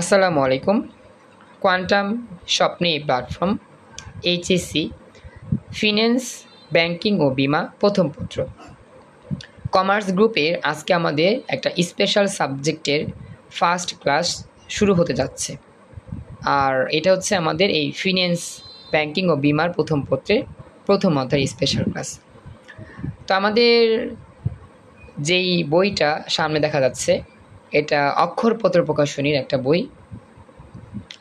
আসসালামু আলাইকুম। কোয়ান্টাম স্বপ্নে প্ল্যাটফর্ম এইচএসসি ফিন্যান্স ব্যাংকিং ও বিমা প্রথম পত্র কমার্স গ্রুপের আজকে আমাদের একটা স্পেশাল সাবজেক্টের ফার্স্ট ক্লাস শুরু হতে যাচ্ছে। আর এটা হচ্ছে আমাদের এই ফিন্যান্স ব্যাংকিং ও বিমার প্রথম পত্রের প্রথম অধ্যায় স্পেশাল ক্লাস। তো আমাদের যেই বইটা সামনে দেখা যাচ্ছে এটা অক্ষরপত্র প্রকাশনীর একটা বই।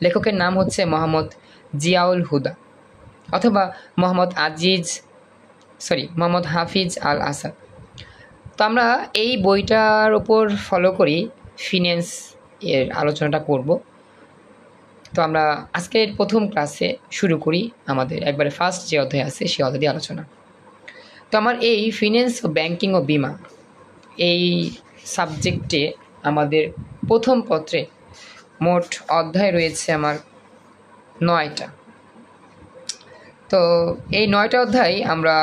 লেখকের নাম হচ্ছে মোহাম্মদ জিয়াউল হুদা অথবা মোহাম্মদ হাফিজ আল আসাদ। তো আমরা এই বইটার ওপর ফলো করি ফিন্যান্স এর আলোচনাটা করব। তো আমরা আজকের প্রথম ক্লাসে শুরু করি আমাদের একবারে ফার্স্ট যে অধ্যায় আছে সেই অধ্যায় দিয়ে আলোচনা। তো আমার এই ফিন্যান্স ও ব্যাংকিং ও বিমা এই সাবজেক্টে আমাদের প্রথম পত্রে মোট অধ্যায় রয়েছে আমার 9টা। তো এই 9টা অধ্যায় আমরা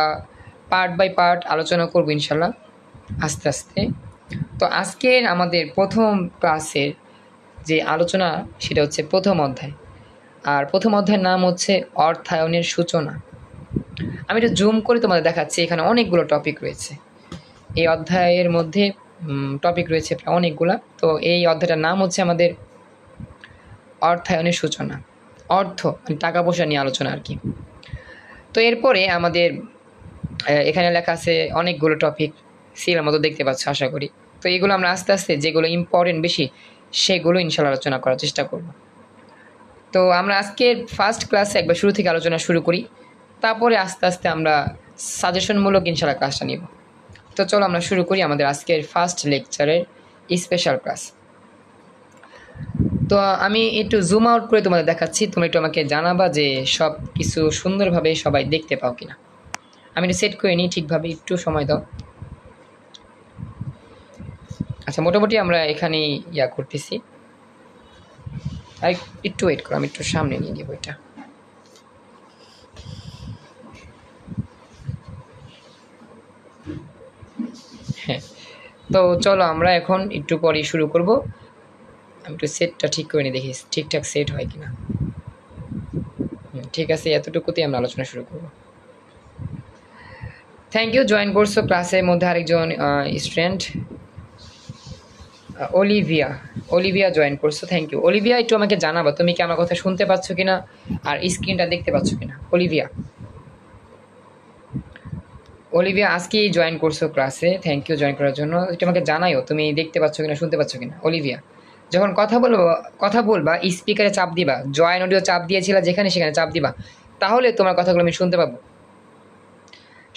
পার্ট বাই পার্ট আলোচনা করব ইনশাল্লাহ আস্তে আস্তে। তো আজকের আমাদের প্রথম ক্লাসের যে আলোচনা সেটা হচ্ছে প্রথম অধ্যায়, আর প্রথম অধ্যায়ের নাম হচ্ছে অর্থায়নের সূচনা। আমি একটু জুম করে তোমাদের দেখাচ্ছি, এখানে অনেকগুলো টপিক রয়েছে। এই অধ্যায়ের মধ্যে টপিক রয়েছে প্রায় অনেকগুলো। তো এই অধ্যায়টার নাম হচ্ছে আমাদের অর্থায়নের সূচনা, অর্থ মানে টাকা পয়সা নিয়ে আলোচনা আর কি। তো এরপরে আমাদের এখানে লেখা আছে অনেকগুলো টপিক, সিলের মতো দেখতে পাচ্ছ আশা করি। তো এগুলো আমরা আস্তে আস্তে যেগুলো ইম্পর্টেন্ট বেশি সেগুলো ইনশাল্লাহ আলোচনা করার চেষ্টা করব। তো আমরা আজকের ফার্স্ট ক্লাসে একবার শুরু থেকে আলোচনা শুরু করি, তারপরে আস্তে আস্তে আমরা সাজেশনমূলক ইনশাল্লাহ ক্লাসটা নিব। তো চলো আমরা শুরু করি আমাদের আজকের ফার্স্ট লেকচারের স্পেশাল ক্লাস। তো আমি একটু জুম আউট করে তোমাদের দেখাচ্ছি, তোমরা একটু আমাকে জানাবা যে সব কিছু সুন্দরভাবে সবাই দেখতে পাও কিনা। আমি একটু সেট করে নিই ঠিকভাবে, একটু সময় দাও। আচ্ছা, মোটামুটি আমরা এখানে করতেছি। আর একটু ওয়েট করো, আমি একটু সামনে নিয়ে দিব এটা। হ্যাঁ, তো চলো আমরা এখন একটু পরেই শুরু করব। আমি একটু সেটটা ঠিক করে নিয়ে দেখি ঠিকঠাক সেট হয় কিনা। ঠিক আছে, এতটুকুতেই আমরা আলোচনা শুরু করব। থ্যাংক ইউ, জয়েন করছো ক্লাসের মধ্যে আরেকজন স্টুডেন্ট অলিভিয়া জয়েন করছো, থ্যাংক ইউ। অলিভিয়া, একটু আমাকে জানাবা তুমি কি আমার কথা শুনতে পাচ্ছ কিনা আর স্ক্রিনটা দেখতে পাচ্ছ কিনা। অলিভিয়া আজকেই জয়েন করছো ক্লাসে, থ্যাংক ইউ জয়েন করার জন্য। একটু আমাকে জানাইও তুমি দেখতে পাচ্ছ কিনা, শুনতে পাচ্ছ কিনা। অলিভিয়া, যখন কথা বলবা স্পিকারে চাপ দিবা, জয়েন অডিও চাপ দিয়েছিলা যেখানে সেখানে চাপ দিবা, তাহলে তোমার কথাগুলো আমি শুনতে পাবো।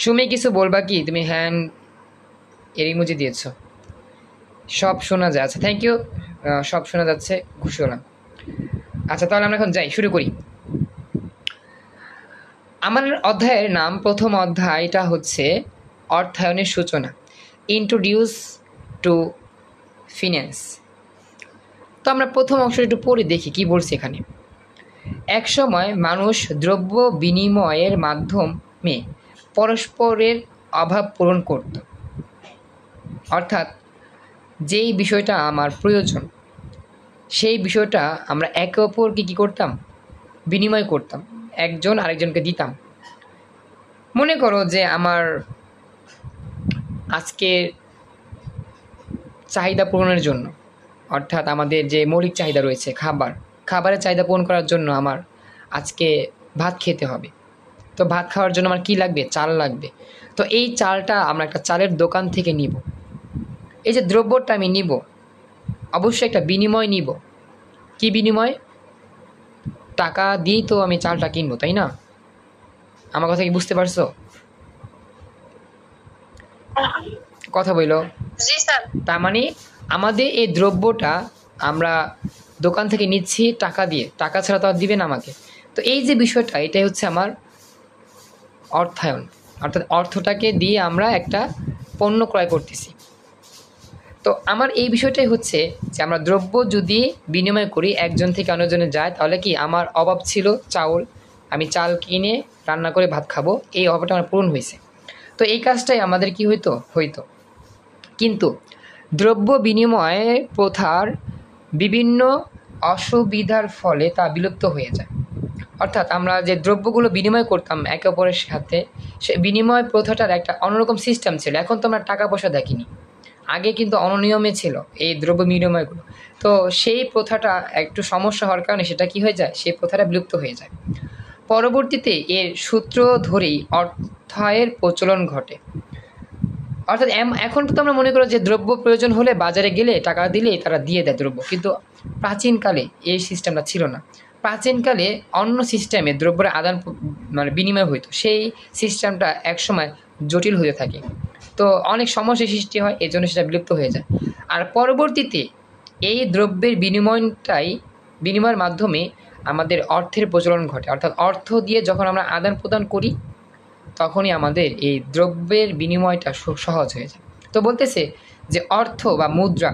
সুমি, কিছু বলবা কি? তুমি হ্যান্ড এর ইমোজি দিয়েছো, সব শোনা যাচ্ছে, থ্যাংক ইউ, সব শোনা যাচ্ছে, খুশি হলাম। আচ্ছা, তাহলে আমরা এখন যাই, শুরু করি। আমার অধ্যায়ের নাম, প্রথম অধ্যায়টা হচ্ছে অর্থায়নের সূচনা, ইন্ট্রোডিউস টু ফিন্যান্স। তো আমরা প্রথম অংশটা একটু পড়ে দেখি কি বলছে এখানে। এক সময় মানুষ দ্রব্য বিনিময়ের মাধ্যমে পরস্পরের অভাব পূরণ করত। অর্থাৎ যেই বিষয়টা আমার প্রয়োজন সেই বিষয়টা আমরা একে অপরকে কী করতাম, বিনিময় করতাম, একজন আরেকজনকে দিতাম। মনে করো যে আমার আজকে চাহিদা পূরণের জন্য, অর্থাৎ আমাদের যে মৌলিক চাহিদা রয়েছে খাবারের চাহিদা পূরণ করার জন্য আমার আজকে ভাত খেতে হবে। তো ভাত খাওয়ার জন্য আমার কী লাগবে? চাল লাগবে। তো এই চালটা আমরা একটা চালের দোকান থেকে নিব। এই যে দ্রব্যটা আমি নিব, অবশ্যই একটা বিনিময় নিব। কি বিনিময়? টাকা দিয়েই তো আমি চালটা কিনবো, তাই না? আমার কথা কি বুঝতে পারছো? কথা বললো। তার মানে আমাদের এই দ্রব্যটা আমরা দোকান থেকে নিচ্ছি টাকা দিয়ে, টাকা ছাড়া তো আর দিবেন আমাকে। তো এই যে বিষয়টা, এটাই হচ্ছে আমার অর্থায়ন, অর্থাৎ অর্থটাকে দিয়ে আমরা একটা পণ্য ক্রয় করতেছি। তো আমার এই বিষয়টাই হচ্ছে যে আমরা দ্রব্য যদি বিনিময় করি, একজন থেকে অন্যজনে যায়, তাহলে কি আমার অভাব ছিল চাউল, আমি চাল কিনে রান্না করে ভাত খাবো, এই অভাবটা আমার পূরণ হয়েছে। তো এই কাজটাই আমাদের কি হইতো। কিন্তু দ্রব্য বিনিময় প্রথার বিভিন্ন অসুবিধার ফলে তা বিলুপ্ত হয়ে যায়। অর্থাৎ আমরা যে দ্রব্যগুলো বিনিময় করতাম একে অপরের সাথে, সে বিনিময় প্রথাটার একটা অন্যরকম সিস্টেম ছিল। এখন তো আমরা টাকা পয়সা দেখিনি, আগে কিন্তু অনিয়মে ছিল এই দ্রব্য বিনিময়গুলো। তো সেই প্রথাটা একটু সমস্যা হওয়ার কারণে সেটা কি হয়ে যায়, সেই প্রথাটা বিলুপ্ত হয়ে যায়। পরবর্তীতে এর সূত্র ধরেই অর্থায়নের প্রচলন ঘটে। অর্থাৎ এখন তো আমরা মনে করি যে দ্রব্য প্রয়োজন হলে বাজারে গেলে টাকা দিলেই তারা দিয়ে দেয় দ্রব্য, কিন্তু প্রাচীনকালে এই সিস্টেমটা ছিল না। প্রাচীনকালে অন্য সিস্টেমে দ্রব্যের মানে বিনিময় হইতো, সেই সিস্টেমটা একসময় জটিল হয়ে থাকে, তো অনেক সমস্যার সৃষ্টি হয়, এই জন্য সেটা বিলুপ্ত হয়ে যায়। আর পরবর্তীতে এই দ্রব্যের বিনিময়ের মাধ্যমে আমাদের অর্থের প্রচলন ঘটে। অর্থাৎ অর্থ দিয়ে যখন আমরা আদান প্রদান করি তখনই আমাদের এই দ্রব্যের বিনিময়টা সহজ হয়ে যায়। তো বলতেছে যে অর্থ বা মুদ্রা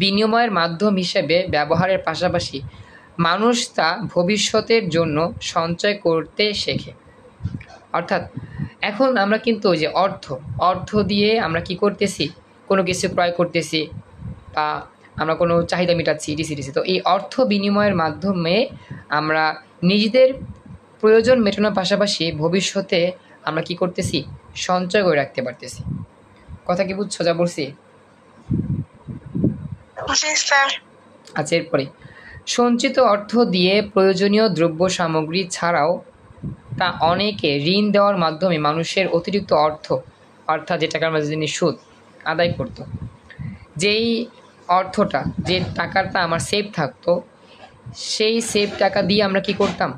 বিনিময়ের মাধ্যম হিসেবে ব্যবহারের পাশাপাশি মানুষ তা ভবিষ্যতের জন্য সঞ্চয় করতে শেখে। অর্থাৎ এখন আমরা কিন্তু ওই যে অর্থ দিয়ে আমরা কি করতেছি, কোনো কিছু ক্রয় করতেছি বা আমরা কোনো চাহিদা মেটাচ্ছি ডিসি। তো এই অর্থ বিনিময়ের মাধ্যমে আমরা নিজেদের প্রয়োজন মেটানোর পাশাপাশি ভবিষ্যতে আমরা কি করতেছি, সঞ্চয় করে রাখতে পারতেছি। কথা কি বুঝছো যা বলছি? আচ্ছা, এরপরে সঞ্চিত অর্থ দিয়ে প্রয়োজনীয় দ্রব্য সামগ্রী ছাড়াও তা অনেকে ঋণ দেওয়ার মাধ্যমে মানুষের অতিরিক্ত অর্থ, অর্থাৎ যেটাকে আমরা জানি সুদ, আদায় করত। যেই অর্থটা, যে টাকাটা আমার সেভ থাকতো, সেই সেভ টাকা দিয়ে আমরা কি করতাম,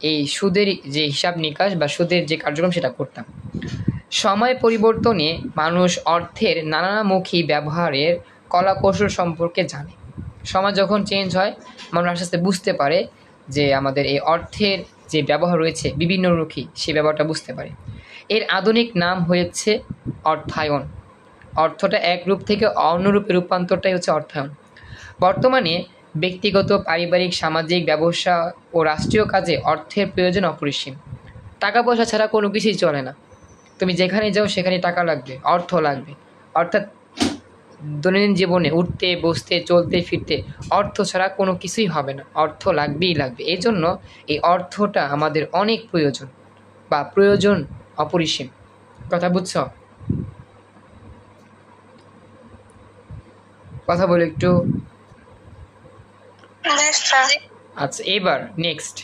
এই সুদের যে হিসাব নিকাশ বা সুদের যে কার্যক্রম সেটা করতাম। সময় পরিবর্তনে মানুষ অর্থের নানামুখী ব্যবহারের কলাকৌশল সম্পর্কে জানে। সমাজ যখন চেঞ্জ হয়, মানুষ আস্তে আস্তে বুঝতে পারে যে আমাদের এই অর্থের যে ব্যবহার রয়েছে বিভিন্নমুখী, সেই ব্যবহারটা বুঝতে পারে। এর আধুনিক নাম হয়েছে অর্থায়ন। অর্থটা এক রূপ থেকে অন্য রূপে রূপান্তরটাই হচ্ছে অর্থায়ন। বর্তমানে ব্যক্তিগত, পারিবারিক, সামাজিক, ব্যবসা ও রাষ্ট্রীয় কাজে অর্থের প্রয়োজন অপরিসীম। টাকা পয়সা ছাড়া কোনো কিছুই চলে না। তুমি যেখানে যাও সেখানে টাকা লাগবে, অর্থ লাগবে। অর্থাৎ দৈনন্দিন জীবনে উঠতে বসতে চলতে ফিরতে অর্থ ছাড়া কোনো কিছুই হবে না, অর্থ লাগবেই লাগবে। এই জন্য এই অর্থটা আমাদের অনেক প্রয়োজন বা প্রয়োজন অপরিসীম। কথা বুঝছ? কথা বলে একটু। আচ্ছা, এবার নেক্সট,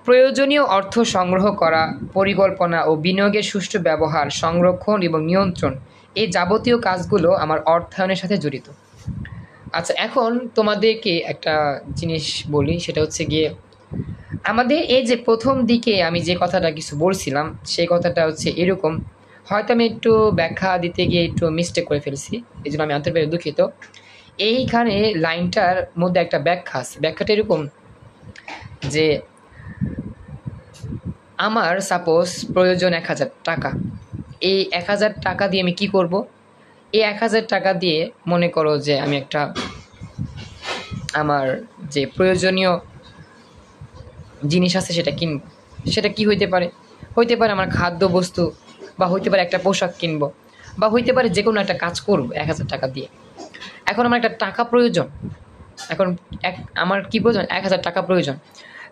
প্রয়োজনীয় অর্থ সংগ্রহ করা, পরিকল্পনা ও বিনিয়োগের সুষ্ঠু ব্যবহার, সংরক্ষণ এবং নিয়ন্ত্রণ, এই যাবতীয় কাজগুলো আমার অর্থায়নের সাথে জড়িত। আচ্ছা, এখন তোমাদেরকে একটা জিনিস বলি, সেটা হচ্ছে গিয়ে আমাদের এই যে প্রথম দিকে আমি যে কথাটা কিছু বলছিলাম, সেই কথাটা হচ্ছে এরকম, হয়তো আমি একটু ব্যাখ্যা দিতে গিয়ে একটু মিস্টেক করে ফেলছি, এই জন্য আমি আন্তরিকভাবে দুঃখিত। এইখানে লাইনটার মধ্যে একটা ব্যাখ্যা আছে। ব্যাখ্যাটা এরকম যে আমার সাপোজ প্রয়োজন ১,০০০ টাকা। এই ১,০০০ টাকা দিয়ে আমি কি করব? এই ১,০০০ টাকা দিয়ে মনে করো যে আমি একটা আমার যে প্রয়োজনীয় জিনিস আছে সেটা কিনব। সেটা কি হইতে পারে? হইতে পারে আমার খাদ্যবস্তু, বা হইতে পারে একটা পোশাক কিনব, বা হইতে পারে যে কোনো একটা কাজ করব ১,০০০ টাকা দিয়ে। এখন আমার একটা টাকা প্রয়োজন, এখন আমার কি প্রয়োজন? ১,০০০ টাকা প্রয়োজন।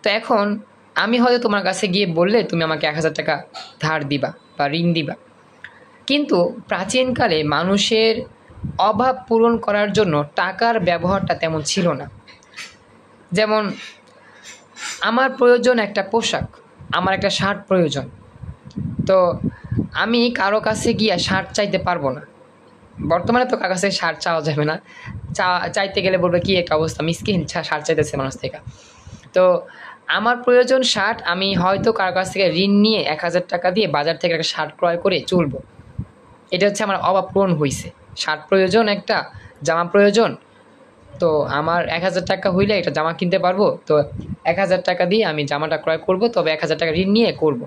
তো এখন আমি হয়তো তোমার কাছে গিয়ে বললে তুমি আমাকে ১,০০০ টাকা ধার দিবা বা ঋণ দিবা। কিন্তু প্রাচীনকালে মানুষের অভাব পূরণ করার জন্য টাকার ব্যবহারটা তেমন ছিল না। যেমন আমার প্রয়োজন একটা পোশাক, আমার একটা শার্ট প্রয়োজন, তো আমি কারো কাছে গিয়ে শার্ট চাইতে পারবো না। বর্তমানে তো কারো কাছে শার্ট চাওয়া যাবে না, চাইতে গেলে বলবে কি একটা অবস্থা, মিসকিন শার্ট চাইতেছে মানুষ থেকে। তো আমার প্রয়োজন শার্ট, আমি হয়তো কারো কাছ থেকে ঋণ নিয়ে ১,০০০ টাকা দিয়ে বাজার থেকে একটা শার্ট ক্রয় করে চলবো। এটা হচ্ছে আমার অভাব পূরণ হয়েছে। শার্ট প্রয়োজন, একটা জামা প্রয়োজন, তো আমার ১,০০০ টাকা হইলে একটা জামা কিনতে পারবো, তো ১,০০০ টাকা দিয়ে আমি জামাটা ক্রয় করব, তবে ১,০০০ টাকা ঋণ নিয়ে করব।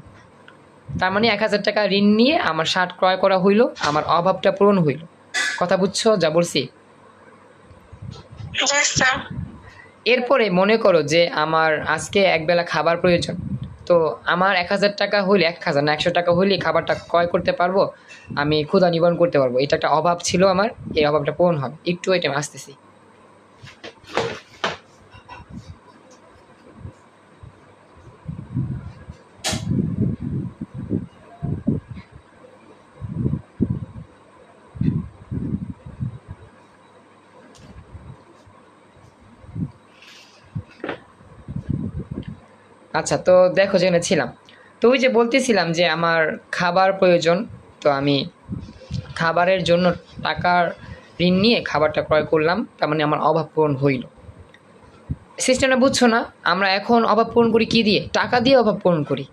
তার মানে ১,০০০ টাকা ঋণ নিয়ে আমার শার্ট ক্রয় করা হইল, আমার অভাবটা পূরণ হইল। কথা বুঝছো যা বলছি? এরপরে মনে করো যে আমার আজকে একবেলা খাবার প্রয়োজন, তো আমার ১,০০০ টাকা হইলে, ১,০০০ না ১০০ টাকা হইলে খাবারটা ক্রয় করতে পারবো, আমি ক্ষুধা নিবারণ করতে পারবো। এটা একটা অভাব ছিল আমার, এই অভাবটা পূরণ হবে। একটু এটা আসতেছি। আচ্ছা, তো দেখো যেখানে ছিলাম, তো ওই যে বলতেছিলাম যে আমার খাবার প্রয়োজন, তো আমি খাবারের জন্য টাকার ঋণ নিয়ে খাবারটা ক্রয় করলাম, তার মানে আমার অভাব পূরণ হইল। সিস্টেমটা বুঝছো না? আমরা এখন অভাব পূরণ করি কী দিয়ে? টাকা দিয়ে অভাব পূরণ করি।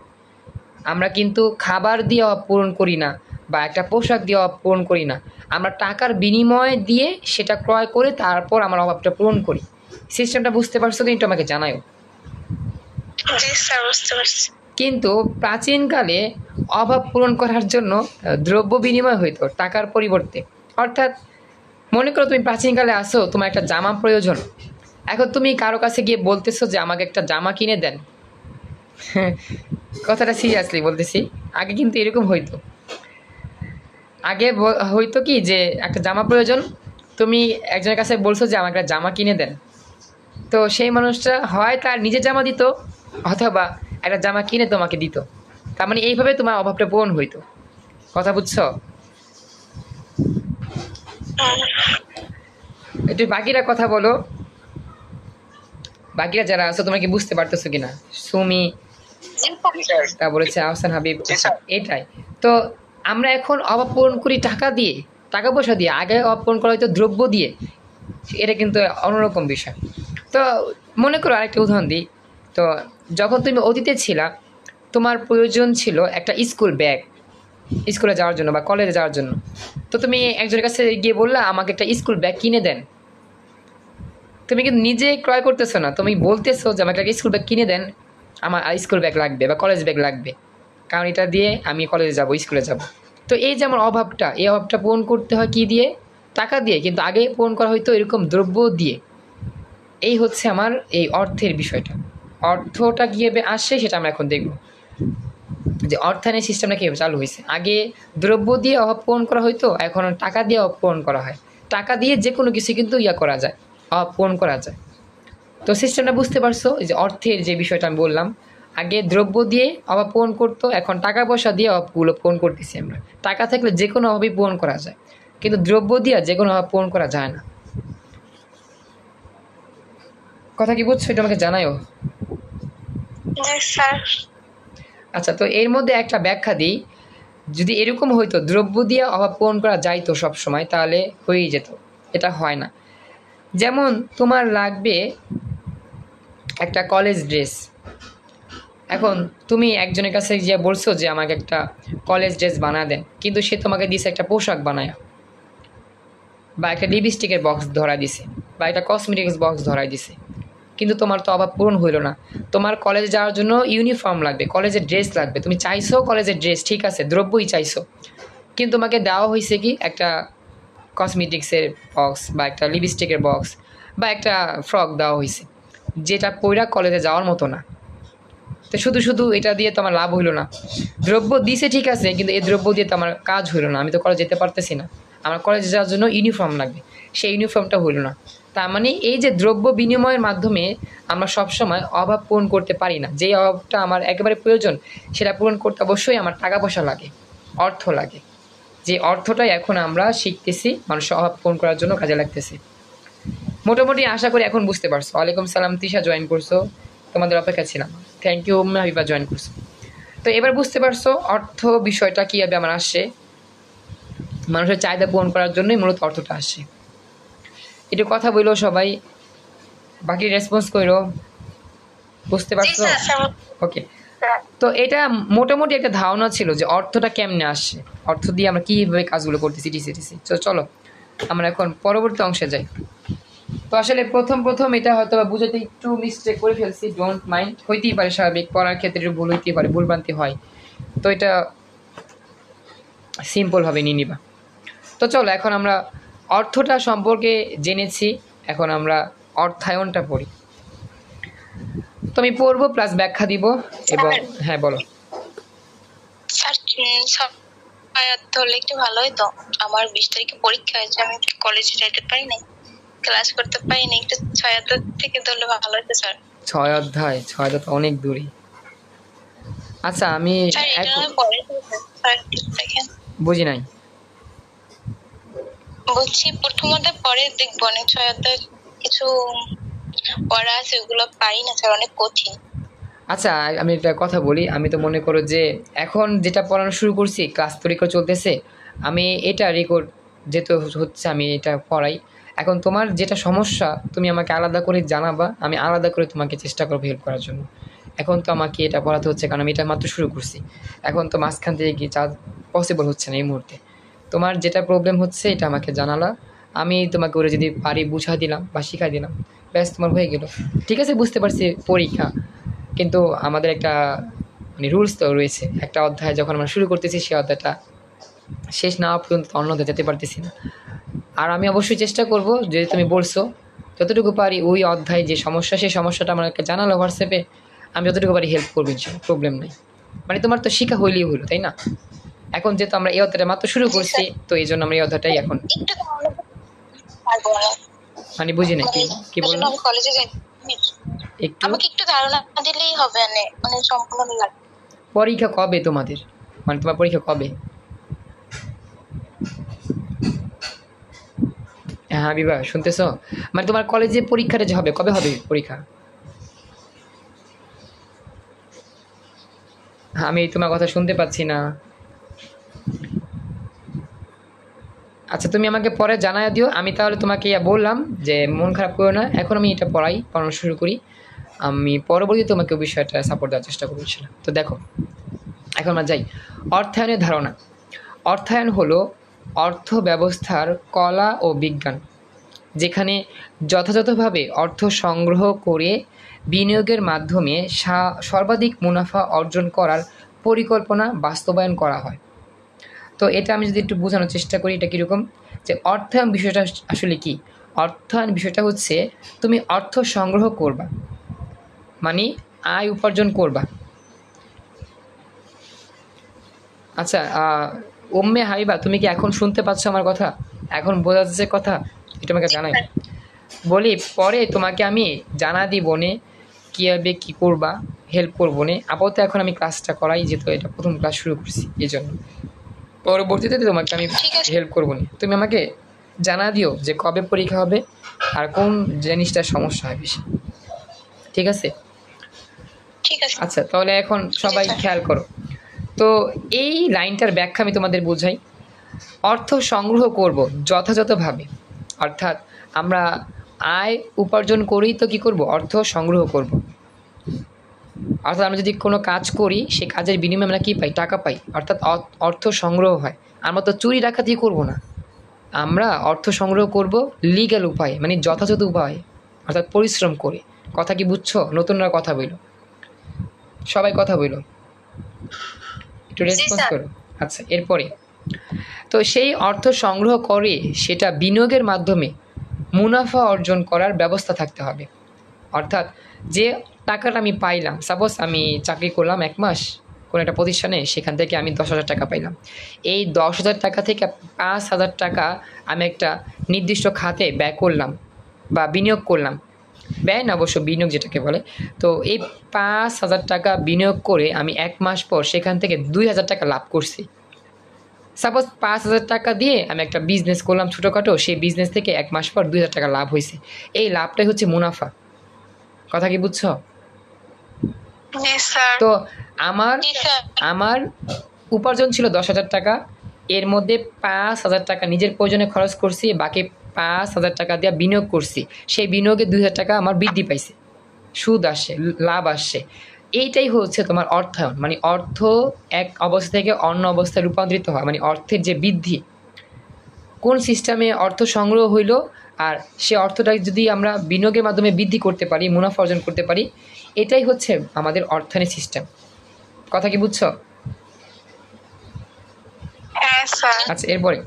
আমরা কিন্তু খাবার দিয়ে অভাব পূরণ করি না, বা একটা পোশাক দিয়ে অভাব পূরণ করি না। আমরা টাকার বিনিময় দিয়ে সেটা ক্রয় করে তারপর আমার অভাবটা পূরণ করি। সিস্টেমটা বুঝতে পারছো কিন্তু আমাকে জানাও। জি স্যার, বুঝতে পারছি। কিন্তু প্রাচীনকালে অভাব পূরণ করার জন্য দ্রব্য বিনিময় হইতো টাকার পরিবর্তে। অর্থাৎ মনে করো তুমি প্রাচীনকালে আসো, তোমার একটা জামা প্রয়োজন, এখন তুমি কারো কাছে গিয়ে বলতেছো যে আমাকে একটা জামা কিনে দেন। কথাটা সিরিয়াসলি বলতেছি, আগে কিন্তু এরকম হইতো। আগে হইতো কি যে একটা জামা প্রয়োজন, তুমি একজনের কাছে বলছো যে আমাকে একটা জামা কিনে দেন, তো সেই মানুষটা হয় তার নিজের জামা দিত, অথবা একটা জামা কিনে তোমাকে দিত। তার মানে এইভাবে তোমার অভাবটা পূরণ হইতো। কথা বুঝছো? একটু বাকিরা কথা বলো, বাকিরা যারা আছো তোমরা কি বুঝতে পারতেছো কিনা? সুমি, তা বলেছে আহসান হাবিব, এটাই তো। আমরা এখন অভাব পূরণ করি টাকা দিয়ে, টাকা পয়সা দিয়ে। আগে অভাব পূরণ করা হয়তো দ্রব্য দিয়ে। এটা কিন্তু অন্যরকম বিষয়। তো মনে করো আরেকটা উদাহরণ দিই। তো যখন তুমি অতীতে ছিলা, তোমার প্রয়োজন ছিল একটা স্কুল ব্যাগ, স্কুলে যাওয়ার জন্য বা কলেজে যাওয়ার জন্য। তো তুমি একজনের কাছে গিয়ে বললা আমাকে একটা স্কুল ব্যাগ কিনে দেন। তুমি কিন্তু নিজে ক্রয় করতেছো না, তুমি বলতেছো যে আমাকে একটা স্কুল ব্যাগ কিনে দেন, আমার স্কুল ব্যাগ লাগবে বা কলেজ ব্যাগ লাগবে, কারণ এটা দিয়ে আমি কলেজে যাব, স্কুলে যাব। তো এই যে আমার অভাবটা, এই অভাবটা পূরণ করতে হয় কী দিয়ে? টাকা দিয়ে। কিন্তু আগে পূরণ করা হয়তো এরকম দ্রব্য দিয়ে। এই হচ্ছে আমার এই অর্থের বিষয়টা। অর্থটা কীভাবে আসছে সেটা আমরা এখন দেখব, যে অর্থায়নের সিস্টেমটা কীভাবে চালু হয়েছে। আগে দ্রব্য দিয়ে অভাব পূরণ করা হয়তো, এখন টাকা দিয়ে অভাব পূরণ করা হয়। টাকা দিয়ে যে কোনো কিছু কিন্তু করা যায়, অভাব পূরণ করা যায়। তো সিস্টেমটা বুঝতে পারছো? এই যে অর্থের যে বিষয়টা আমি বললাম, আগে দ্রব্য দিয়ে অভাব পূরণ করতো, এখন টাকা পয়সা দিয়ে অভাবগুলো পূরণ করতেছি আমরা। টাকা থাকলে যে কোনো অভাবই পূরণ করা যায়, কিন্তু দ্রব্য দিয়ে যে কোনো অভাব পূরণ করা যায় না। কথা কি বুঝছো? এটা আমাকে জানাও। আচ্ছা, তো এর মধ্যে একটা ব্যাখ্যা দিই। যদি এরকম হইতো দ্রব্য দিয়ে অভাব পূরণ করা যাইতো সব সময়, তাহলে হয়েই যেত। এটা হয় না। যেমন তোমার লাগবে একটা কলেজ ড্রেস, এখন তুমি একজনের কাছে গিয়ে বলছো যে আমাকে একটা কলেজ ড্রেস বানা দেন, কিন্তু সে তোমাকে দিছে একটা পোশাক বানায়, বা একটা লিপস্টিকের বক্স ধরাই দিছে, বা একটা কসমেটিক্স বক্স ধরাই দিছে, কিন্তু তোমার তো অভাব পূরণ হইল না। তোমার কলেজে যাওয়ার জন্য ইউনিফর্ম লাগবে, কলেজের ড্রেস লাগবে, তুমি চাইছো কলেজের ড্রেস, ঠিক আছে, দ্রব্যই চাইছো, কিন্তু তোমাকে দেওয়া হয়েছে কি একটা কসমেটিক্সের বক্স, বা একটা লিপস্টিকের বক্স, বা একটা ফ্রক দেওয়া হয়েছে, যেটা পইরা কলেজে যাওয়ার মতো না। তো শুধু শুধু এটা দিয়ে তো আমার লাভ হইলো না। দ্রব্য দিছে ঠিক আছে, কিন্তু এই দ্রব্য দিয়ে তো আমার কাজ হইলো না, আমি তো কলেজ যেতে পারতেছি না। আমার কলেজে যাওয়ার জন্য ইউনিফর্ম লাগবে, সেই ইউনিফর্মটা হইলো না। তার মানে এই যে দ্রব্য বিনিময়ের মাধ্যমে আমরা সবসময় অভাব পূরণ করতে পারি না। যেই অভাবটা আমার একেবারে প্রয়োজন, সেটা পূরণ করতে অবশ্যই আমার টাকা পয়সা লাগে, অর্থ লাগে। যে অর্থটাই এখন আমরা শিখতেছি মানুষের অভাব পূরণ করার জন্য কাজে লাগতেছে। মোটামুটি আশা করি এখন বুঝতে পারছো। ওয়ালাইকুম সালাম, তৃষা জয়েন করছো, তোমাদের অপেক্ষা ছিলাম। থ্যাংক ইউ হাবিবা, জয়েন করছো। তো এবার বুঝতে পারছো অর্থ বিষয়টা কীভাবে আমার আসছে। মানুষের চাহিদা পূরণ করার জন্যই মূলত অর্থটা আসছে। একটু কথা বললো সবাই, বাকি রেসপন্স করো। বুঝতে পারছো? ওকে। তো এটা মোটামুটি একটা ধারণা ছিল যে অর্থটা কেমনে আসছে, অর্থ দিয়ে আমরা কীভাবে কাজগুলো করতেছি টিসিটিসি। তো চলো আমরা এখন পরবর্তী অংশে যাই। তো আসলে প্রথম এটা হয়তো বুঝাতে একটু মিস্টেক করে ফেলছি, ডোন্ট মাইন্ড, হইতেই পারে, স্বাভাবিক, পড়ার ক্ষেত্রে একটু ভুল হইতেই পারে, ভুলভ্রান্তি হয়, তো এটা সিম্পলভাবে নিয়ে নিবা। তো চলো এখন আমরা অর্থটা সম্পর্কে জেনেছি, এখন আমরা অর্থায়নটা পড়ি। তো আমি পড়বো প্লাস ব্যাখ্যা দিব এবং হ্যাঁ বলো। হলে একটু ভালো হতো। আমার 20 তারিখে পরীক্ষা হয়েছে, আমি কলেজে যেতে পারি নাই, ক্লাস করতে পারি নাই, একটু 6 অধ্যায় থেকে ধরলে ভালো হতো স্যার। 6 অধ্যায়? 6 অধ্যায় তো অনেক দূরই। আচ্ছা আমি বুঝি নাই। বলছি প্রথম অধ্যায় পরে দেখবো, অনেক 6 অধ্যায় কিছু পড়া আছে, ওগুলো পারি না স্যার, অনেক কঠিন। আচ্ছা, আমি একটা কথা বলি। আমি তো মনে করো যে এখন যেটা পড়ানো শুরু করছি, ক্লাস তো রেকর্ড চলতেছে। আমি এটা রেকর্ড যেহেতু হচ্ছে আমি এটা পড়াই। এখন তোমার যেটা সমস্যা তুমি আমাকে আলাদা করে জানাবা। আমি আলাদা করে তোমাকে চেষ্টা করব হেল্প করার জন্য। এখন তো আমাকে এটা পড়াতে হচ্ছে কারণ আমি এটা মাত্র শুরু করছি। এখন তো মাঝখান থেকে কি পসিবল হচ্ছে না এই মুহূর্তে। তোমার যেটা প্রবলেম হচ্ছে এটা আমাকে জানালা। আমি তোমাকে ওরে যদি পারি বুঝাই দিলাম বা শিখাই দিলাম। ব্যাস তোমার হয়ে গেল। ঠিক আছে, বুঝতে পারছি পরীক্ষা। কিন্তু আমাদের একটা মানে রুলস তো রয়েছে। একটা অধ্যায় যখন আমরা শুরু করতেছি সেই অধ্যায়টা শেষ না হওয়া পর্যন্ত অন্য অধ্যায়ে যেতে পারতেছি না। আর আমি অবশ্যই চেষ্টা করব যদি তুমি বলছো যতটুকু পারি ওই অধ্যায় যে সমস্যা সেই সমস্যাটা আমাকে জানালো হোয়াটসঅ্যাপে। আমি যতটুকু পারি হেল্প করবো, ইনশাল্লাহ প্রবলেম নাই। মানে তোমার তো শিখা হইলেই হলো, তাই না? এখন যেহেতু আমরা এই অধ্যায়টা মাত্র শুরু জি করছি স্যার, তো এই জন্য আমরা এই অধ্যায়টাই এখন একটু তাহলে পারবো না, মানে বুঝি না কি কি ওই জন্য বললাম আমি কলেজে যাই। একটু। আমাকে একটু ধারণা দিলেই হবে, মানে সম্পূর্ণ লাগবে। পরীক্ষা কবে তোমাদের? মানে তোমার পরীক্ষা কবে? হ্যাঁ হাবিবা, শুনতেছো? মানে তোমার কলেজে পরীক্ষাটা যে হবে কবে হবে পরীক্ষা? আমি তোমার কথা শুনতে পাচ্ছি না। আচ্ছা, তুমি আমাকে পরে জানায় দিও। আমি তাহলে তোমাকে বললাম যে মন খারাপ করো না, এখন আমি এটা পড়ানো শুরু করি। আমি পরবর্তীতে তোমাকে ওই বিষয়টা সাপোর্ট দেওয়ার চেষ্টা করছিলাম। তো দেখো, এখন আমরা যাই। অর্থায়নের ধারণা। অর্থায়ন হলো অর্থ ব্যবস্থার কলা ও বিজ্ঞান, যেখানে যথাযথভাবে অর্থ সংগ্রহ করে বিনিয়োগের মাধ্যমে সর্বাধিক মুনাফা অর্জন করার পরিকল্পনা বাস্তবায়ন করা হয়। তো এটা আমি যদি একটু বোঝানোর চেষ্টা করি, এটা কীরকম যে অর্থায়ন বিষয়টা আসলে কি? অর্থায়ন বিষয়টা হচ্ছে তুমি অর্থ সংগ্রহ করবা, মানে আয় উপার্জন করবা। আচ্ছা, উম্মে হাবিবা, তুমি কি এখন শুনতে পাচ্ছ আমার কথা? এখন বোঝা যাচ্ছে কথা? এটা আমাকে জানাই। বলি পরে তোমাকে আমি জানা দিব নে কীভাবে কী করবা, হেল্প করবো নে। আপাতত এখন আমি ক্লাসটা করাই, যেহেতু এটা প্রথম ক্লাস শুরু করছি এই জন্য। পরবর্তীতে তোমাকে আমি ঠিক আছে, হেল্প করবো নি। তুমি আমাকে জানা দিও যে কবে পরীক্ষা হবে আর কোন জিনিসটার সমস্যা হয় বেশি। ঠিক আছে? ঠিক আছে। আচ্ছা, তাহলে এখন সবাই স্যার। খেয়াল করো। তো এই লাইনটার ব্যাখ্যা আমি তোমাদের বোঝাই। অর্থ সংগ্রহ করব যথাযথভাবে, অর্থাৎ আমরা আয় উপার্জন করেই তো কী করব? অর্থ সংগ্রহ করব। অর্থাৎ আমরা যদি কোনো কাজ করি সেই কাজের বিনিময়ে আমরা কী পাই? টাকা পাই, অর্থাৎ অর্থ সংগ্রহ হয়। আমরা তো চুরি ডাকাতি করব না, আমরা অর্থ সংগ্রহ করব লিগ্যাল উপায়ে, মানে যথাযথ উপায়ে, অর্থাৎ পরিশ্রম করে। কথা কি বুঝছো? নতুনরা কথা বইল, সবাই কথা বইল, একটু জি রেসপন্স স্যার। করো। আচ্ছা, এরপরে তো সেই অর্থ সংগ্রহ করে সেটা বিনিয়োগের মাধ্যমে মুনাফা অর্জন করার ব্যবস্থা থাকতে হবে। অর্থাৎ যে টাকাটা আমি পাইলাম, সাপোজ আমি চাকরি করলাম 1 মাস কোনো একটা প্রতিষ্ঠানে, সেখান থেকে আমি 10,000 টাকা পাইলাম। এই 10,000 টাকা থেকে 5,000 টাকা আমি একটা নির্দিষ্ট খাতে ব্যয় করলাম বা বিনিয়োগ করলাম। ব্যয় না, অবশ্য বিনিয়োগ যেটাকে বলে। তো এই 5,000 টাকা বিনিয়োগ করে আমি 1 মাস পর সেখান থেকে 2,000 টাকা লাভ করছি। সাপোজ 5,000 টাকা দিয়ে আমি একটা বিজনেস করলাম ছোটোখাটো, সেই বিজনেস থেকে 1 মাস পর 2,000 টাকা লাভ হয়েছে। এই লাভটাই হচ্ছে মুনাফা। কথা কি বুঝছো? জি স্যার। তো আমার জি স্যার। আমার উপার্জন ছিল 10,000 টাকা, এর মধ্যে 5,000 টাকা নিজের প্রয়োজনে খরচ করছি, বাকি 5,000 টাকা দিয়ে বিনিয়োগ করছি। সেই বিনিয়োগে 2,000 টাকা আমার বৃদ্ধি পাইছে, সুদ আসছে, লাভ আসছে। এইটাই হচ্ছে তোমার অর্থায়ন, মানে অর্থ এক অবস্থা থেকে অন্য অবস্থায় রূপান্তরিত হয়, মানে অর্থের যে বৃদ্ধি। কোন সিস্টেমে অর্থ সংগ্রহ হইল আর সে অর্থটা যদি আমরা বিনিয়োগের মাধ্যমে বৃদ্ধি করতে পারি, মুনাফা অর্জন করতে পারি, এটাই হচ্ছে আমাদের অর্থায়নের সিস্টেম। কথা কি বুঝছো? হ্যাঁ স্যার। আচ্ছা, এরপরে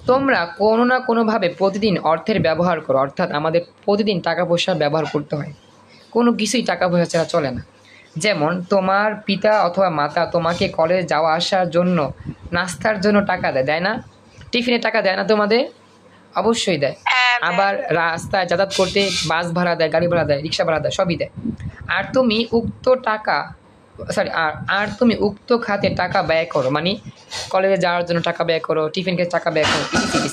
তোমরা কোনো না কোনোভাবে প্রতিদিন অর্থের ব্যবহার করো, অর্থাৎ আমাদের প্রতিদিন টাকা পয়সা ব্যবহার করতে হয়। কোনো কিছুই টাকা পয়সা ছাড়া চলে না। যেমন তোমার পিতা অথবা মাতা তোমাকে কলেজ যাওয়া আসার জন্য নাস্তার জন্য টাকা দেয়, দেয় না? টিফিনে টাকা দেয় না তোমাদের? অবশ্যই দেয়। হ্যাঁ। আবার রাস্তায় যাতায়াত করতে বাস ভাড়া দেয়, গাড়ি ভাড়া দেয়, রিক্সা ভাড়া দেয়, সবই দেয়। আর তুমি তুমি উক্ত খাতে টাকা ব্যয় করো, মানে কলেজে যাওয়ার জন্য টাকা ব্যয় করো, টিফিন খেতে টাকা ব্যয় করো, ইত্যাদি।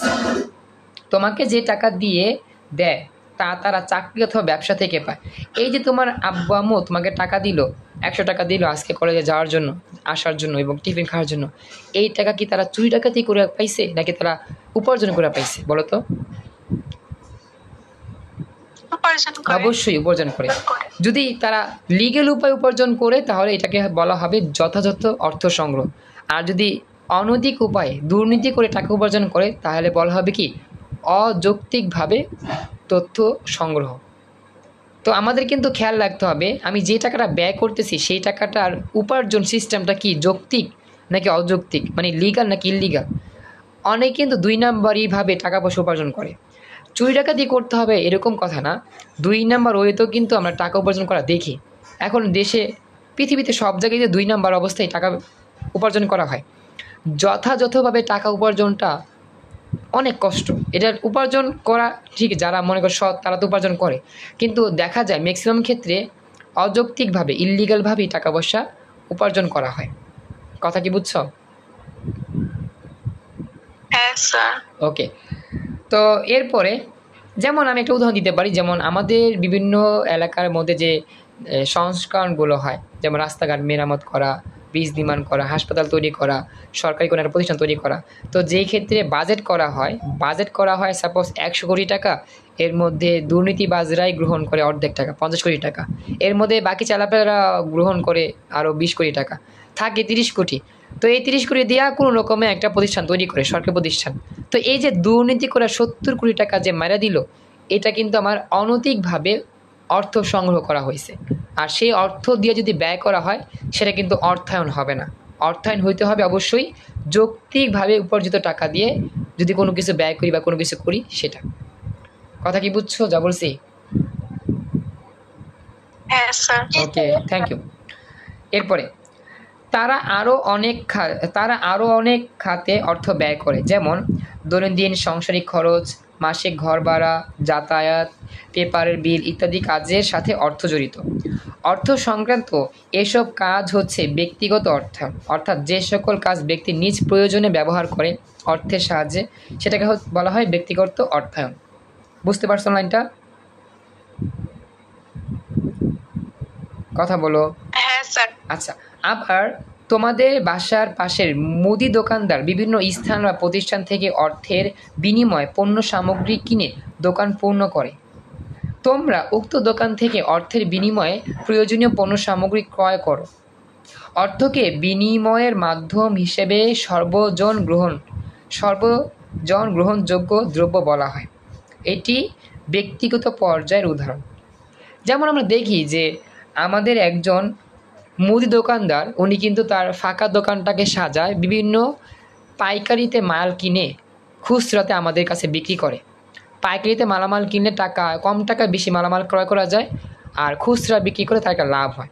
তোমাকে যে টাকা দিয়ে দেয় তারা চাকরি অথবা ব্যবসা থেকে পায়। এই যে তোমার আব্বু আম্মু তোমাকে টাকা দিল, 100 টাকা দিল আজকে কলেজে যাওয়ার জন্য, আসার জন্য এবং টিফিন খাওয়ার জন্য, এই টাকা কি তারা চুরি ডাকাতি করে পাইছে নাকি তারা উপার্জন করে পাইছে বলো তো? অবশ্যই উপার্জন করে। যদি তারা লিগ্যাল উপায় উপার্জন করে তাহলে এটাকে বলা হবে যথাযথ অর্থ সংগ্রহ। আর যদি অনৈতিক উপায়ে দুর্নীতি করে টাকা উপার্জন করে তাহলে বলা হবে কি অযৌক্তিকভাবে তথ্য সংগ্রহ। তো আমাদের কিন্তু খেয়াল রাখতে হবে আমি যে টাকাটা ব্যয় করতেছি সেই টাকাটার উপার্জন সিস্টেমটা কি যৌক্তিক নাকি অযৌক্তিক, মানে লিগাল নাকি ইললিগাল। অনেকে কিন্তু 2 নাম্বারইভাবে টাকা পয়সা উপার্জন করে। চুরি ডাকাতি করতে হবে এরকম কথা না, 2 নাম্বার ওয়েতেও কিন্তু আমরা টাকা উপার্জন করা দেখি। এখন দেশে পৃথিবীতে সব জায়গায় 2 নাম্বার অবস্থায় টাকা উপার্জন করা হয়। যথাযথভাবে টাকা উপার্জনটা অনেক কষ্ট। এটার উপার্জন করা ঠিক, যারা মনে করে সৎ তারা তো উপার্জন করে, কিন্তু দেখা যায় ম্যাক্সিমাম ক্ষেত্রে অযৌক্তিকভাবে ইললিগালভাবেই টাকা পয়সা উপার্জন করা হয়। কথা কি বুঝছো? হ্যাঁ স্যার। ওকে, তো এরপরে যেমন আমি একটা উদাহরণ দিতে পারি, যেমন আমাদের বিভিন্ন এলাকার মধ্যে যে সংস্করণগুলো হয়, যেমন রাস্তাঘাট মেরামত করা, ব্রিজ নির্মাণ করা, হাসপাতাল তৈরি করা, সরকারি কোনো একটা প্রতিষ্ঠান তৈরি করা। তো যেই ক্ষেত্রে বাজেট করা হয় সাপোজ 100 কোটি টাকা, এর মধ্যে দুর্নীতিবাজরাই গ্রহণ করে অর্ধেক টাকা 50 কোটি টাকা, এর মধ্যে বাকি চালাপেরা গ্রহণ করে আরও 20 কোটি টাকা, থাকে 30 কোটি। তো এই 30 কোটি দেওয়া কোনো রকমে একটা প্রতিষ্ঠান তৈরি করে, সরকারি প্রতিষ্ঠান। তো এই যে দুর্নীতি করে 70 কোটি টাকা যে মারা দিল, এটা কিন্তু আমার অনৈতিকভাবে অর্থ সংগ্রহ করা হয়েছে। আর সেই অর্থ দিয়ে যদি ব্যয় করা হয় সেটা কিন্তু অর্থায়ন হবে না। অর্থায়ন হইতে হবে অবশ্যই যৌক্তিকভাবে উপার্জিত টাকা দিয়ে যদি কোনো কিছু ব্যয় করি বা কোনো কিছু করি সেটা। কথা কি বুঝছো যা বলছি? হ্যাঁ স্যার। Okay, thank you. এরপরে তারা আরও অনেক খাতে অর্থ ব্যয় করে, যেমন দৈনন্দিন সাংসারিক খরচ, মাসিক ঘর ভাড়া, যাতায়াত, পেপারের বিল ইত্যাদি কাজের সাথে অর্থ জড়িত। অর্থ সংক্রান্ত এসব কাজ হচ্ছে ব্যক্তিগত অর্থায়ন, অর্থাৎ যে সকল কাজ ব্যক্তি নিজ প্রয়োজনে ব্যবহার করে অর্থের সাহায্যে, সেটাকে বলা হয় ব্যক্তিগত অর্থায়ন। বুঝতে পারছো লাইনটা? কথা বলো। হ্যাঁ স্যার। আচ্ছা, আবার তোমাদের বাসার পাশের মুদি দোকানদার বিভিন্ন স্থান বা প্রতিষ্ঠান থেকে অর্থের বিনিময়ে পণ্য সামগ্রী কিনে দোকান পূর্ণ করে। তোমরা উক্ত দোকান থেকে অর্থের বিনিময়ে প্রয়োজনীয় পণ্য সামগ্রী ক্রয় করো। অর্থকে বিনিময়ের মাধ্যম হিসেবে সর্বজন গ্রহণযোগ্য দ্রব্য বলা হয়। এটি ব্যক্তিগত পর্যায়ের উদাহরণ। যেমন আমরা দেখি যে আমাদের একজন মুদি দোকানদার, উনি কিন্তু তার ফাঁকা দোকানটাকে সাজায়, বিভিন্ন পাইকারিতে মাল কিনে খুচরাতে আমাদের কাছে বিক্রি করে। পাইকারিতে মালামাল কিনলে কম টাকায় বেশি মালামাল ক্রয় করা যায়, আর খুচরা বিক্রি করে তার একটা লাভ হয়।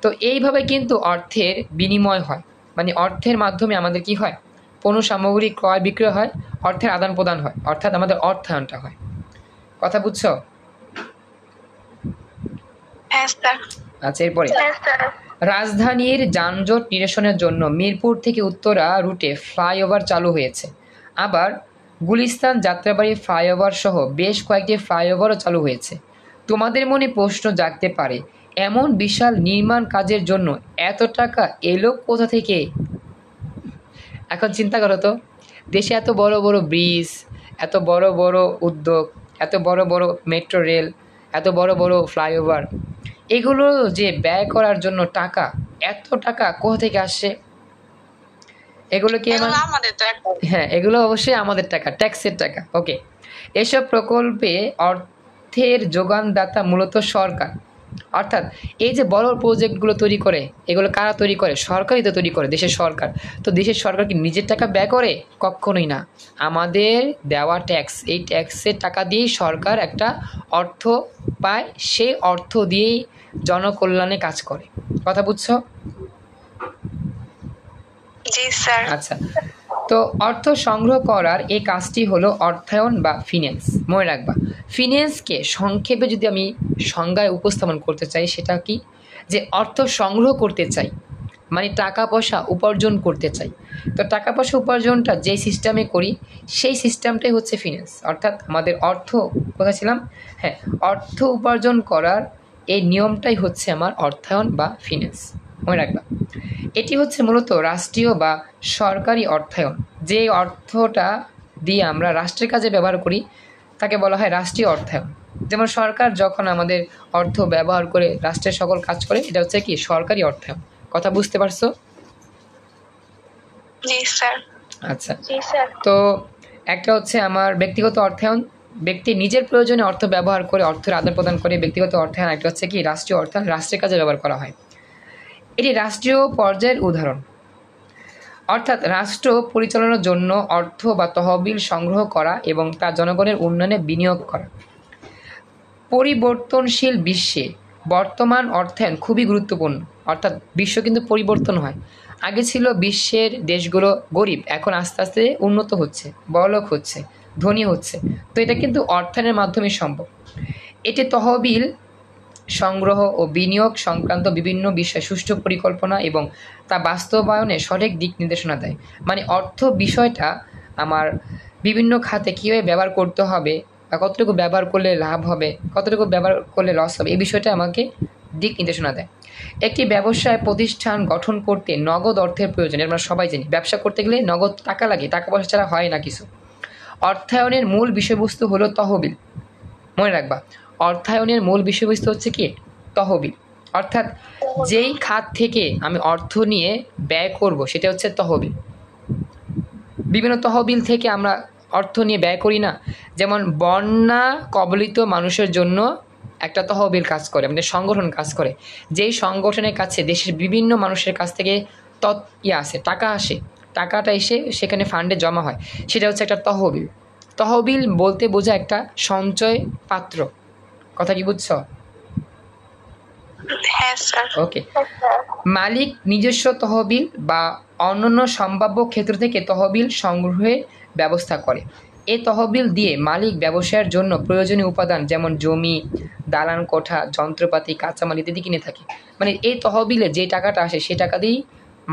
তো এইভাবে কিন্তু অর্থের বিনিময় হয়, মানে অর্থের মাধ্যমে আমাদের কি হয়, পণ্য সামগ্রী ক্রয় বিক্রয় হয়, অর্থের আদান প্রদান হয়, অর্থাৎ আমাদের অর্থায়নটা হয়। কথা বুঝছো? হ্যাঁ স্যার। আচ্ছা, এরপরে রাজধানীর যানজট নিরসনের জন্য মিরপুর থেকে উত্তরা রুটে ফ্লাইওভার চালু হয়েছে। আবার গুলিস্তান, যাত্রাবাড়ি ফ্লাইওভার সহ বেশ কয়েকটি ফ্লাইওভারও চালু হয়েছে। তোমাদের মনে প্রশ্ন জাগতে পারে, এমন বিশাল নির্মাণ কাজের জন্য এত টাকা এলো কোথা থেকে? এখন চিন্তা করো তো, দেশে এত বড় বড় ব্রিজ, এত বড় বড় উদ্যোগ, এত বড় বড় মেট্রো রেল, এত বড় বড় ফ্লাইওভার, এগুলো যে ব্যয় করার জন্য টাকা, এত টাকা কোথা থেকে আসছে? এগুলো কি হ্যাঁ, এগুলো অবশ্যই আমাদের টাকা, ট্যাক্সের টাকা। ওকে, এসব প্রকল্পে অর্থের যোগানদাতা মূলত সরকার। অর্থাৎ এই যে বড় প্রজেক্টগুলো তৈরি করে, এগুলো কারা তৈরি করে? সরকারই তো তৈরি করে, দেশের সরকার। তো দেশের সরকার কি নিজের টাকা ব্যয় করে? কখনোই না। আমাদের দেওয়া ট্যাক্স, এই ট্যাক্সের টাকা দিয়েই সরকার একটা অর্থ পায়, সেই অর্থ দিয়েই জনকল্যাণে কাজ করে। কথা বুঝছো? জি স্যার। আচ্ছা, তো অর্থ সংগ্রহ করার এই কাজটি হলো অর্থায়ন বা ফিন্যান্স। মনে রাখবা, ফিন্যান্সকে সংক্ষেপে যদি আমি সংজ্ঞায় উপস্থাপন করতে চাই, সেটা কি, যে অর্থ সংগ্রহ করতে চাই মানে টাকা পয়সা উপার্জন করতে চাই। তো টাকা পয়সা উপার্জনটা যেই সিস্টেমে করি সেই সিস্টেমটাই হচ্ছে ফিন্যান্স। অর্থাৎ আমাদের অর্থ, কোথায় ছিলাম, হ্যাঁ, অর্থ উপার্জন করার এই নিয়মটাই হচ্ছে আমার অর্থায়ন বা ফিন্যান্স। মনে রাখবা, এটি হচ্ছে মূলত রাষ্ট্রীয় বা সরকারি অর্থায়ন। যে অর্থটা দিয়ে আমরা রাষ্ট্রের কাজে ব্যবহার করি তাকে বলা হয় রাষ্ট্রীয় অর্থায়ন। যেমন সরকার যখন আমাদের অর্থ ব্যবহার করে রাষ্ট্রের সকল কাজ করে, এটা হচ্ছে কি সরকারি অর্থায়ন। কথা বুঝতে পারছো? জি স্যার। আচ্ছা, তো একটা হচ্ছে আমার ব্যক্তিগত অর্থায়ন, ব্যক্তি নিজের প্রয়োজনে অর্থ ব্যবহার করে অর্থের আদান প্রদান করে ব্যক্তিগত অর্থায়ন। একটা হচ্ছে কি রাষ্ট্রীয় অর্থায়ন, রাষ্ট্রের কাজে ব্যবহার করা হয়। এটি রাষ্ট্রীয় পর্যায়ের উদাহরণ। অর্থাৎ রাষ্ট্র পরিচালনার জন্য অর্থ বা তহবিল সংগ্রহ করা এবং তা জনগণের উন্নয়নে বিনিয়োগ করা। পরিবর্তনশীল বিশ্বে বর্তমান অর্থায়ন খুবই গুরুত্বপূর্ণ। অর্থাৎ বিশ্ব কিন্তু পরিবর্তন হয়। আগে ছিল বিশ্বের দেশগুলো গরিব, এখন আস্তে আস্তে উন্নত হচ্ছে, বড়লোক হচ্ছে, ধনী হচ্ছে। তো এটা কিন্তু অর্থায়নের মাধ্যমে সম্ভব। এটি তহবিল সংগ্রহ ও বিনিয়োগ সংক্রান্ত বিভিন্ন বিষয়ে সুষ্ঠু পরিকল্পনা এবং তা বাস্তবায়নে সঠিক দিক নির্দেশনা দেয়। মানে অর্থ বিষয়টা আমার বিভিন্ন খাতে কীভাবে ব্যবহার করতে হবে বা কতটুকু ব্যবহার করলে লাভ হবে, কতটুকু ব্যবহার করলে লস হবে, এই বিষয়টা আমাকে দিক নির্দেশনা দেয়। একটি ব্যবসায় প্রতিষ্ঠান গঠন করতে নগদ অর্থের প্রয়োজন, আমরা সবাই জানি। ব্যবসা করতে গেলে নগদ টাকা লাগে, টাকা পয়সা ছাড়া হয় না কিছু। অর্থায়নের মূল বিষয়বস্তু হলো তহবিল। মনে রাখবা, অর্থায়নের মূল বিষয়বস্তু হচ্ছে কি তহবিল। অর্থাৎ যেই খাত থেকে আমি অর্থ নিয়ে ব্যয় করব সেটা হচ্ছে তহবিল। বিভিন্ন তহবিল থেকে আমরা অর্থ নিয়ে ব্যয় করি না। যেমন বন্যা কবলিত মানুষের জন্য একটা তহবিল কাজ করে, আমাদের সংগঠন কাজ করে। যেই সংগঠনের কাছে দেশের বিভিন্ন মানুষের কাছ থেকে আসে, টাকা আসে, টাকাটা এসে সেখানে ফান্ডে জমা হয়, সেটা হচ্ছে একটা তহবিল। তহবিল বলতে বোঝা একটা সঞ্চয় পাত্র। কথা কি বুঝছো? হ্যাঁ স্যার। ওকে। মালিক নিজস্ব তহবিল বা অন্যান্য সম্ভাব্য ক্ষেত্র থেকে তহবিল সংগ্রহের ব্যবস্থা করে। এই তহবিল দিয়ে মালিক ব্যবসায়ের জন্য প্রয়োজনীয় উপাদান যেমন জমি, দালান কোঠা, যন্ত্রপাতি, কাঁচামাল ইত্যাদি কিনে থাকে। মানে এই তহবিলে যে টাকাটা আসে সেই টাকা দিয়েই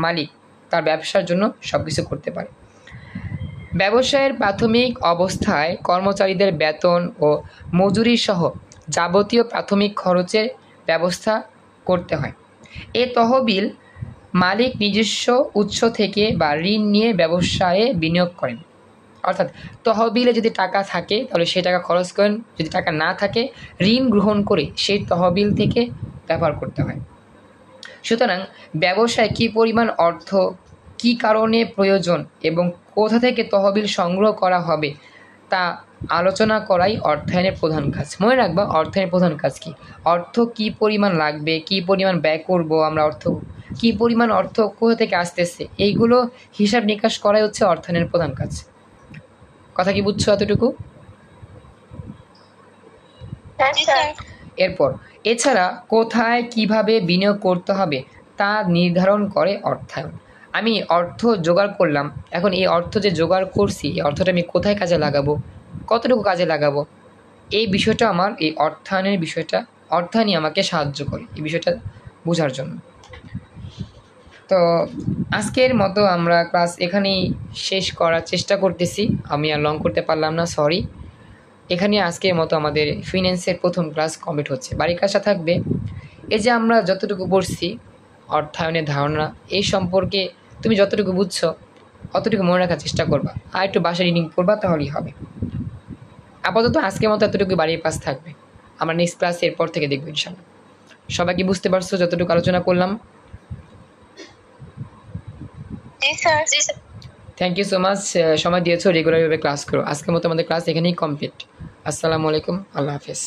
মালিক তার ব্যবসার জন্য সব কিছু করতে পারে। ব্যবসায়ের প্রাথমিক অবস্থায় কর্মচারীদের বেতন ও মজুরি সহ যাবতীয় প্রাথমিক খরচের ব্যবস্থা করতে হয়। এ তহবিল মালিক নিজস্ব উৎস থেকে বা ঋণ নিয়ে ব্যবসায়ে বিনিয়োগ করেন। অর্থাৎ তহবিলে যদি টাকা থাকে তাহলে সেই টাকা খরচ করেন, যদি টাকা না থাকে ঋণ গ্রহণ করে সেই তহবিল থেকে ব্যবহার করতে হয়। সুতরাং ব্যবসায় কী পরিমাণ অর্থ, কী কারণে প্রয়োজন এবং কোথা থেকে তহবিল সংগ্রহ করা হবে তা আলোচনা করাই অর্থায়নের প্রধান কাজ। মনে রাখবা, অর্থায়নের প্রধান কাজ কি, অর্থ কী পরিমাণ লাগবে, কী পরিমাণ ব্যয় করব আমরা, অর্থ কী পরিমাণ অর্থ কোথা থেকে আসতেছে, এইগুলো হিসাব নিকাশ করাই হচ্ছে অর্থায়নের প্রধান কাজ। কথা কি বুঝছো এতটুকু? এরপর এছাড়া কোথায় কিভাবে বিনিয়োগ করতে হবে তা নির্ধারণ করে অর্থায়ন। আমি অর্থ জোগাড় করলাম, এখন এই অর্থ যে জোগাড় করছি এই অর্থটা আমি কোথায় কাজে লাগাবো, কতটুকু কাজে লাগাবো, এই বিষয়টা আমার এই অর্থায়নের বিষয়টা, অর্থায়নই আমাকে সাহায্য করে এই বিষয়টা বোঝার জন্য। তো আজকের মতো আমরা ক্লাস এখানেই শেষ করার চেষ্টা করতেছি। আমি আর লং করতে পারলাম না, সরি। এখানে আজকের মতো আমাদের ফিন্যান্সের প্রথম ক্লাস কমপ্লিট হচ্ছে। বাড়ির কাজটা থাকবে, এই যে আমরা যতটুকু পড়ছি অর্থায়নের ধারণা এই সম্পর্কে তুমি যতটুকু বুঝছো অতটুকু মনে রাখার চেষ্টা করবা, আর একটু বাসায় রিডিং করবা, তাহলেই হবে। আপাতত আজকের মতো এতটুকু বাড়ির পাস থাকবে, আমরা নেক্সট ক্লাস এরপর থেকে দেখবো ইনশাআল্লাহ। সবাই কি বুঝতে পারছো যতটুকু আলোচনা করলাম? থ্যাংক ইউ সো মাচ, সময় দিয়েছো, রেগুলারভাবে ক্লাস করো। আজকের মতো আমাদের ক্লাস এখানেই কমপ্লিট। আসসালামু আলাইকুম, আল্লাহ হাফেজ।